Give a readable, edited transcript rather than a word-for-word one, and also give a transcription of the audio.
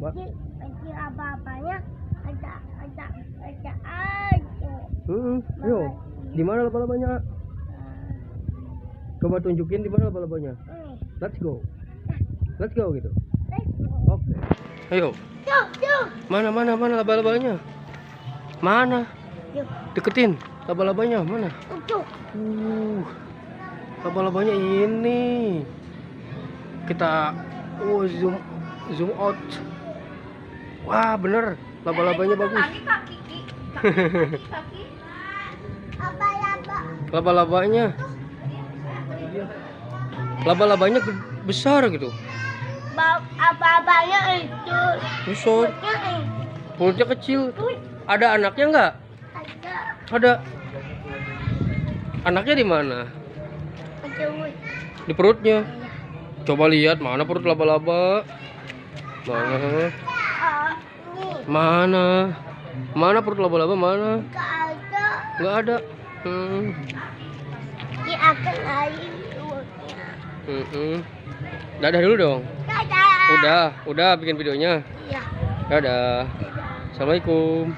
Nanti apa-apanya ada aja. Ayo, di mana laba-labanya? Coba tunjukin di mana laba-labanya. Let's go gitu. Oke. Ayo. Mana laba-labanya? Mana? Deketin laba-labanya mana? Laba-labanya ini. Kita zoom out. Wah, bener. Laba-labanya bagus. Laba-labanya besar gitu. Apa-apanya itu. Besar. Mulutnya kecil. Ada anaknya nggak? Ada. Anaknya di mana? Di perutnya. Coba lihat mana perut laba-laba. Mana perut laba-laba mana? Nggak ada. Ini akan lari perutnya. Dadah dulu dong. Dadah. Udah bikin videonya. Iya. Dadah. Assalamualaikum.